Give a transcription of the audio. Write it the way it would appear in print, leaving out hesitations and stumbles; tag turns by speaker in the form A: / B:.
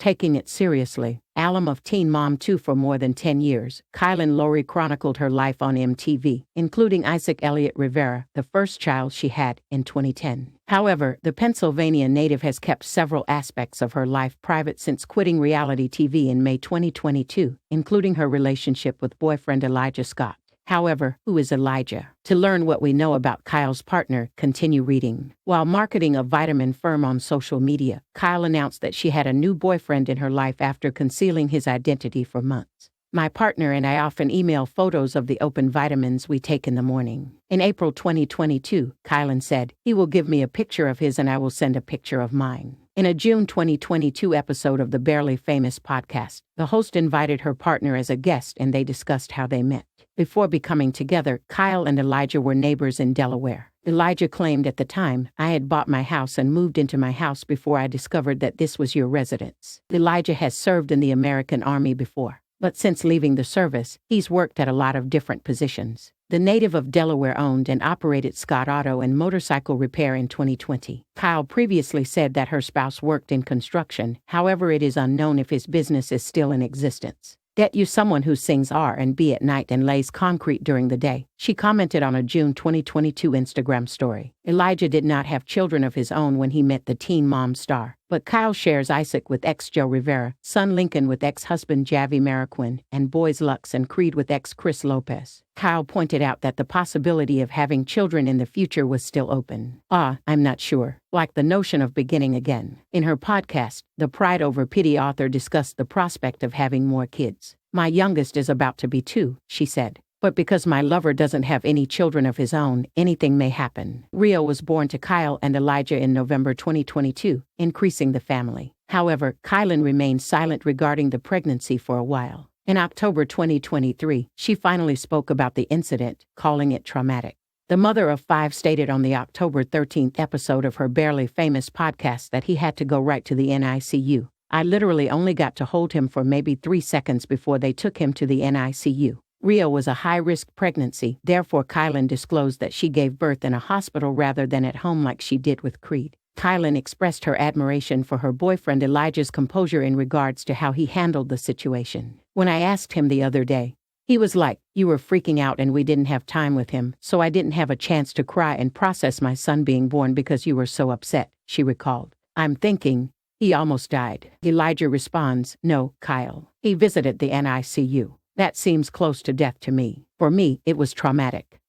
A: Taking it seriously, alum of Teen Mom 2 for more than 10 years, Kailyn Lowry chronicled her life on MTV, including Isaac Elliott Rivera, the first child she had, in 2010. However, the Pennsylvania native has kept several aspects of her life private since quitting reality TV in May 2022, including her relationship with boyfriend Elijah Scott. However, who is Elijah? To learn what we know about Kyle's partner, continue reading. While marketing a vitamin firm on social media, Kyle announced that she had a new boyfriend in her life after concealing his identity for months. My partner and I often email photos of the open vitamins we take in the morning. In April 2022, Kailyn said, he will give me a picture of his and I will send a picture of mine. In a June 2022 episode of the Barely Famous podcast, the host invited her partner as a guest and they discussed how they met. Before becoming together, Kyle and Elijah were neighbors in Delaware. Elijah claimed at the time, I had bought my house and moved into my house before I discovered that this was your residence. Elijah has served in the American Army before, but since leaving the service, he's worked at a lot of different positions. The native of Delaware owned and operated Scott Auto and Motorcycle Repair in 2020. Kyle previously said that her spouse worked in construction, however it is unknown if his business is still in existence. Get you someone who sings R&B at night and lays concrete during the day, she commented on a June 2022 Instagram story. Elijah did not have children of his own when he met the Teen Mom star, but Kyle shares Isaac with ex-Joe Rivera, son Lincoln with ex-husband Javi Mariquin, and boys Lux and Creed with ex-Chris Lopez. Kyle pointed out that the possibility of having children in the future was still open. I'm not sure. Like the notion of beginning again. In her podcast, the Pride Over Pity author discussed the prospect of having more kids. My youngest is about to be 2, she said. But because my lover doesn't have any children of his own, anything may happen. Rio was born to Kyle and Elijah in November 2022, increasing the family. However, Kailyn remained silent regarding the pregnancy for a while. In October 2023, she finally spoke about the incident, calling it traumatic. The mother of 5 stated on the October 13th episode of her Barely Famous podcast that he had to go right to the NICU. I literally only got to hold him for maybe 3 seconds before they took him to the NICU. Rio was a high-risk pregnancy, therefore Kailyn disclosed that she gave birth in a hospital rather than at home like she did with Creed. Kailyn expressed her admiration for her boyfriend Elijah's composure in regards to how he handled the situation. When I asked him the other day, he was like, you were freaking out and we didn't have time with him, so I didn't have a chance to cry and process my son being born because you were so upset, she recalled. I'm thinking, he almost died. Elijah responds, no, Kyle. He visited the NICU. That seems close to death to me. For me, it was traumatic.